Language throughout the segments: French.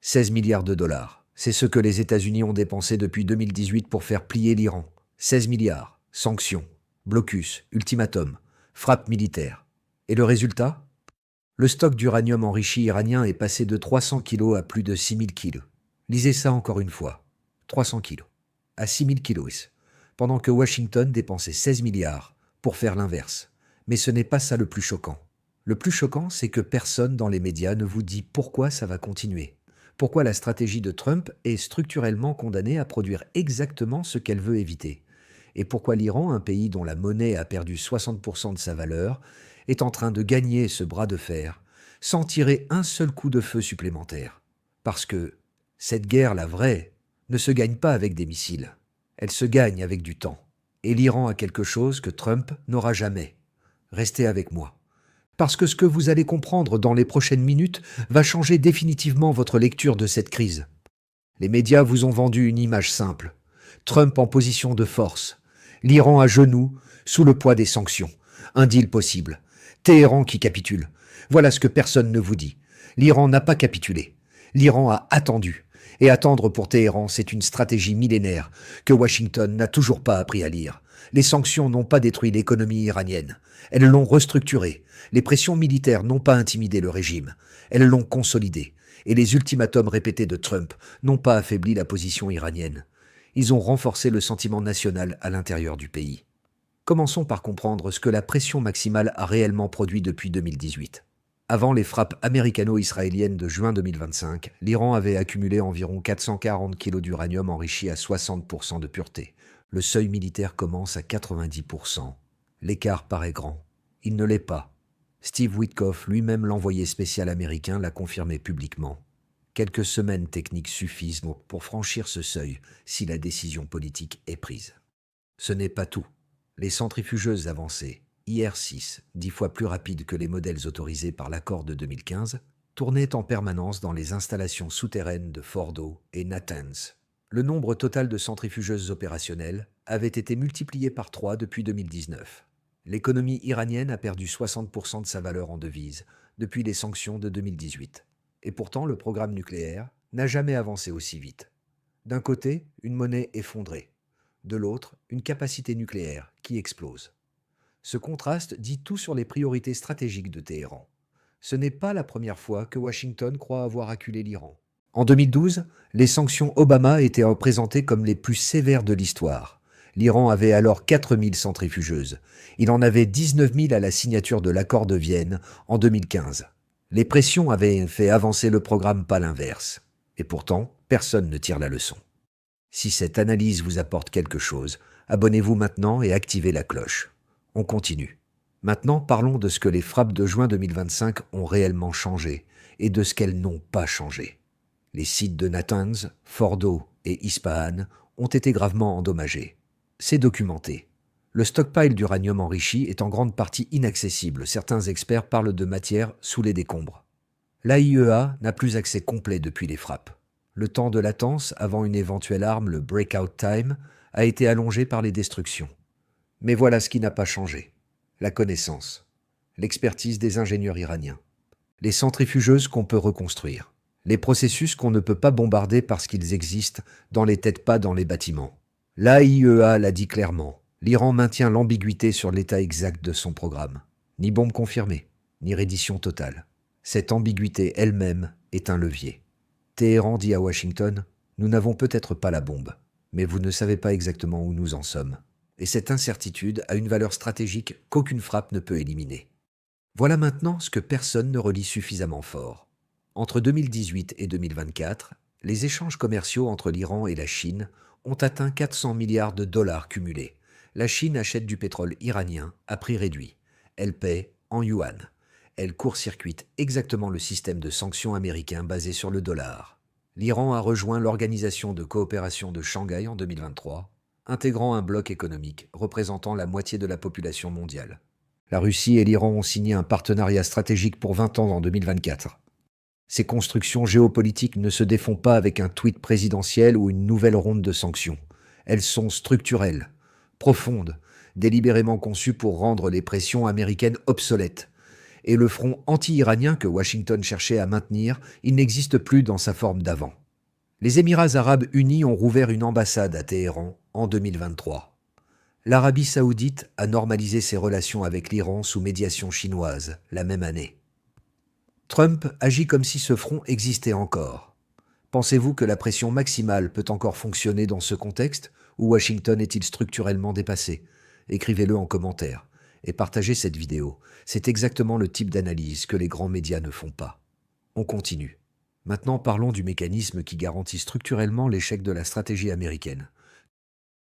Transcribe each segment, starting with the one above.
16 milliards de dollars. C'est ce que les États-Unis ont dépensé depuis 2018 pour faire plier l'Iran. 16 milliards. Sanctions, blocus, ultimatum, frappe militaire. Et le résultat? Le stock d'uranium enrichi iranien est passé de 300 kilos à plus de 6000 kilos. Lisez ça encore une fois. 300 kilos. À 6000 kilos. Pendant que Washington dépensait 16 milliards pour faire l'inverse. Mais ce n'est pas ça le plus choquant. Le plus choquant, c'est que personne dans les médias ne vous dit pourquoi ça va continuer. Pourquoi la stratégie de Trump est structurellement condamnée à produire exactement ce qu'elle veut éviter. Et pourquoi l'Iran, un pays dont la monnaie a perdu 60% de sa valeur, est en train de gagner ce bras de fer sans tirer un seul coup de feu supplémentaire. Parce que cette guerre, la vraie, ne se gagne pas avec des missiles. Elle se gagne avec du temps. Et l'Iran a quelque chose que Trump n'aura jamais. Restez avec moi. Parce que ce que vous allez comprendre dans les prochaines minutes va changer définitivement votre lecture de cette crise. Les médias vous ont vendu une image simple. Trump en position de force. L'Iran à genoux, sous le poids des sanctions. Un deal possible. Téhéran qui capitule. Voilà ce que personne ne vous dit. L'Iran n'a pas capitulé. L'Iran a attendu. Et attendre pour Téhéran, c'est une stratégie millénaire que Washington n'a toujours pas appris à lire. Les sanctions n'ont pas détruit l'économie iranienne. Elles l'ont restructurée. Les pressions militaires n'ont pas intimidé le régime. Elles l'ont consolidé. Et les ultimatums répétés de Trump n'ont pas affaibli la position iranienne. Ils ont renforcé le sentiment national à l'intérieur du pays. Commençons par comprendre ce que la pression maximale a réellement produit depuis 2018. Avant les frappes américano-israéliennes de juin 2025, l'Iran avait accumulé environ 440 kg d'uranium enrichi à 60% de pureté. Le seuil militaire commence à 90%. L'écart paraît grand. Il ne l'est pas. Steve Witkoff, lui-même l'envoyé spécial américain, l'a confirmé publiquement. Quelques semaines techniques suffisent donc pour franchir ce seuil si la décision politique est prise. Ce n'est pas tout. Les centrifugeuses avancées, IR-6, 10 fois plus rapides que les modèles autorisés par l'accord de 2015, tournaient en permanence dans les installations souterraines de Fordo et Natanz. Le nombre total de centrifugeuses opérationnelles avait été multiplié par 3 depuis 2019. L'économie iranienne a perdu 60% de sa valeur en devises depuis les sanctions de 2018. Et pourtant, le programme nucléaire n'a jamais avancé aussi vite. D'un côté, une monnaie effondrée. De l'autre, une capacité nucléaire qui explose. Ce contraste dit tout sur les priorités stratégiques de Téhéran. Ce n'est pas la première fois que Washington croit avoir acculé l'Iran. En 2012, les sanctions Obama étaient représentées comme les plus sévères de l'histoire. L'Iran avait alors 4000 centrifugeuses. Il en avait 19 000 à la signature de l'accord de Vienne en 2015. Les pressions avaient fait avancer le programme, pas l'inverse. Et pourtant, personne ne tire la leçon. Si cette analyse vous apporte quelque chose, abonnez-vous maintenant et activez la cloche. On continue. Maintenant, parlons de ce que les frappes de juin 2025 ont réellement changé et de ce qu'elles n'ont pas changé. Les sites de Natanz, Fordo et Ispahan ont été gravement endommagés. C'est documenté. Le stockpile d'uranium enrichi est en grande partie inaccessible. Certains experts parlent de matière sous les décombres. L'AIEA n'a plus accès complet depuis les frappes. Le temps de latence avant une éventuelle arme, le breakout time, a été allongé par les destructions. Mais voilà ce qui n'a pas changé. La connaissance, l'expertise des ingénieurs iraniens, les centrifugeuses qu'on peut reconstruire, les processus qu'on ne peut pas bombarder parce qu'ils existent dans les têtes, pas dans les bâtiments. L'AIEA l'a dit clairement, l'Iran maintient l'ambiguïté sur l'état exact de son programme. Ni bombe confirmée, ni reddition totale. Cette ambiguïté elle-même est un levier. Téhéran dit à Washington, « Nous n'avons peut-être pas la bombe, mais vous ne savez pas exactement où nous en sommes. » Et cette incertitude a une valeur stratégique qu'aucune frappe ne peut éliminer. Voilà maintenant ce que personne ne relie suffisamment fort. Entre 2018 et 2024, les échanges commerciaux entre l'Iran et la Chine ont atteint 400 milliards de dollars cumulés. La Chine achète du pétrole iranien à prix réduit. Elle paie en yuan. Elle court-circuite exactement le système de sanctions américain basé sur le dollar. L'Iran a rejoint l'Organisation de coopération de Shanghai en 2023, intégrant un bloc économique représentant la moitié de la population mondiale. La Russie et l'Iran ont signé un partenariat stratégique pour 20 ans en 2024. Ces constructions géopolitiques ne se défont pas avec un tweet présidentiel ou une nouvelle ronde de sanctions. Elles sont structurelles, profondes, délibérément conçues pour rendre les pressions américaines obsolètes Et le front anti-iranien que Washington cherchait à maintenir, il n'existe plus dans sa forme d'avant. Les Émirats arabes unis ont rouvert une ambassade à Téhéran en 2023. L'Arabie saoudite a normalisé ses relations avec l'Iran sous médiation chinoise la même année. Trump agit comme si ce front existait encore. Pensez-vous que la pression maximale peut encore fonctionner dans ce contexte ou Washington est-il structurellement dépassé? Écrivez-le en commentaire et partagez cette vidéo. C'est exactement le type d'analyse que les grands médias ne font pas. On continue. Maintenant parlons du mécanisme qui garantit structurellement l'échec de la stratégie américaine.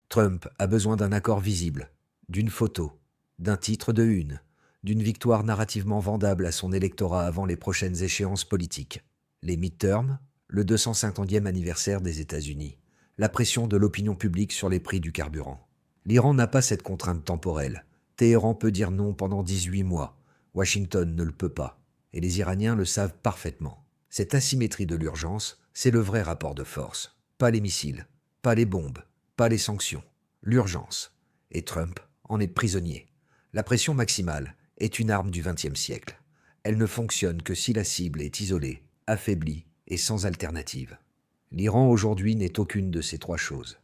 Trump a besoin d'un accord visible, d'une photo, d'un titre de une, d'une victoire narrativement vendable à son électorat avant les prochaines échéances politiques. Les midterms, le 250e anniversaire des États-Unis, la pression de l'opinion publique sur les prix du carburant. L'Iran n'a pas cette contrainte temporelle. Téhéran peut dire non pendant 18 mois. Washington ne le peut pas. Et les Iraniens le savent parfaitement. Cette asymétrie de l'urgence, c'est le vrai rapport de force. Pas les missiles, pas les bombes, pas les sanctions. L'urgence. Et Trump en est prisonnier. La pression maximale est une arme du XXe siècle. Elle ne fonctionne que si la cible est isolée, affaiblie et sans alternative. L'Iran aujourd'hui n'est aucune de ces trois choses.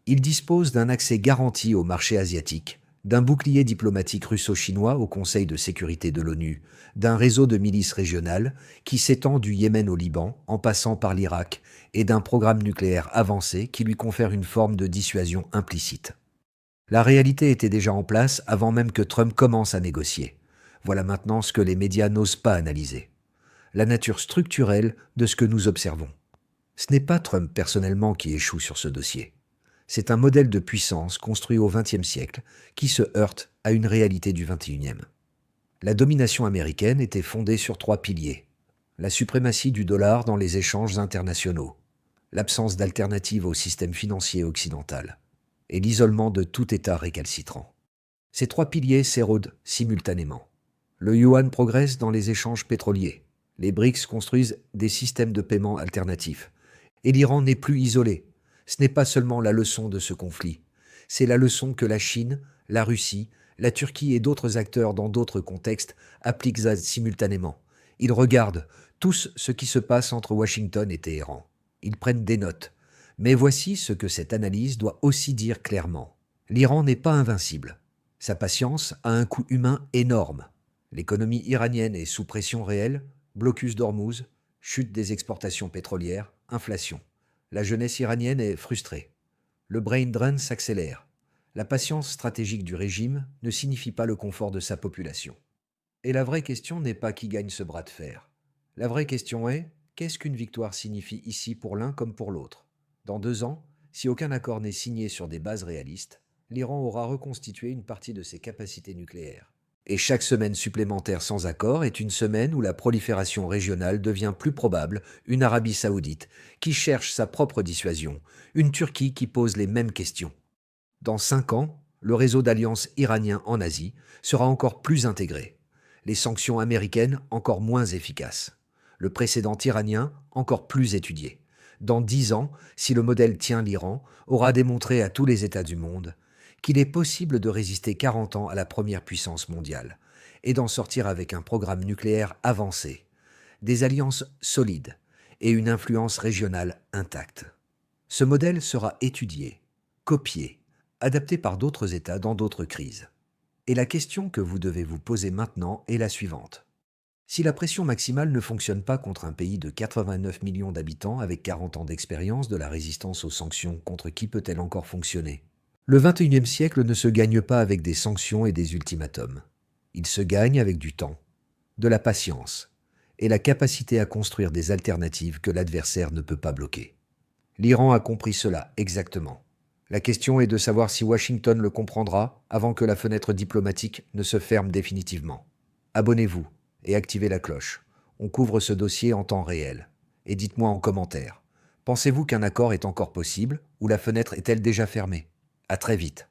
Il dispose d'un accès garanti au marché asiatique, d'un bouclier diplomatique russo-chinois au Conseil de sécurité de l'ONU, d'un réseau de milices régionales qui s'étend du Yémen au Liban en passant par l'Irak et d'un programme nucléaire avancé qui lui confère une forme de dissuasion implicite. La réalité était déjà en place avant même que Trump commence à négocier. Voilà maintenant ce que les médias n'osent pas analyser. La nature structurelle de ce que nous observons. Ce n'est pas Trump personnellement qui échoue sur ce dossier. C'est un modèle de puissance construit au XXe siècle qui se heurte à une réalité du XXIe. La domination américaine était fondée sur trois piliers. La suprématie du dollar dans les échanges internationaux, l'absence d'alternative au système financier occidental et l'isolement de tout État récalcitrant. Ces trois piliers s'érodent simultanément. Le yuan progresse dans les échanges pétroliers. Les BRICS construisent des systèmes de paiement alternatifs. Et l'Iran n'est plus isolé. Ce n'est pas seulement la leçon de ce conflit. C'est la leçon que la Chine, la Russie, la Turquie et d'autres acteurs dans d'autres contextes appliquent simultanément. Ils regardent tous ce qui se passe entre Washington et Téhéran. Ils prennent des notes. Mais voici ce que cette analyse doit aussi dire clairement. L'Iran n'est pas invincible. Sa patience a un coût humain énorme. L'économie iranienne est sous pression réelle, blocus d'Ormuz, chute des exportations pétrolières, inflation. La jeunesse iranienne est frustrée. Le brain drain s'accélère. La patience stratégique du régime ne signifie pas le confort de sa population. Et la vraie question n'est pas qui gagne ce bras de fer. La vraie question est, qu'est-ce qu'une victoire signifie ici pour l'un comme pour l'autre? Dans 2 ans, si aucun accord n'est signé sur des bases réalistes, l'Iran aura reconstitué une partie de ses capacités nucléaires. Et chaque semaine supplémentaire sans accord est une semaine où la prolifération régionale devient plus probable, une Arabie saoudite qui cherche sa propre dissuasion, une Turquie qui pose les mêmes questions. Dans 5 ans, le réseau d'alliances iranien en Asie sera encore plus intégré, les sanctions américaines encore moins efficaces, le précédent iranien encore plus étudié. Dans 10 ans, si le modèle tient, l'Iran aura démontré à tous les États du monde qu'il est possible de résister 40 ans à la première puissance mondiale et d'en sortir avec un programme nucléaire avancé, des alliances solides et une influence régionale intacte. Ce modèle sera étudié, copié, adapté par d'autres États dans d'autres crises. Et la question que vous devez vous poser maintenant est la suivante. Si la pression maximale ne fonctionne pas contre un pays de 89 millions d'habitants avec 40 ans d'expérience de la résistance aux sanctions, contre qui peut-elle encore fonctionner? Le XXIe siècle ne se gagne pas avec des sanctions et des ultimatums. Il se gagne avec du temps, de la patience et la capacité à construire des alternatives que l'adversaire ne peut pas bloquer. L'Iran a compris cela exactement. La question est de savoir si Washington le comprendra avant que la fenêtre diplomatique ne se ferme définitivement. Abonnez-vous et activez la cloche. On couvre ce dossier en temps réel. Et dites-moi en commentaire. Pensez-vous qu'un accord est encore possible ou la fenêtre est-elle déjà fermée? À très vite.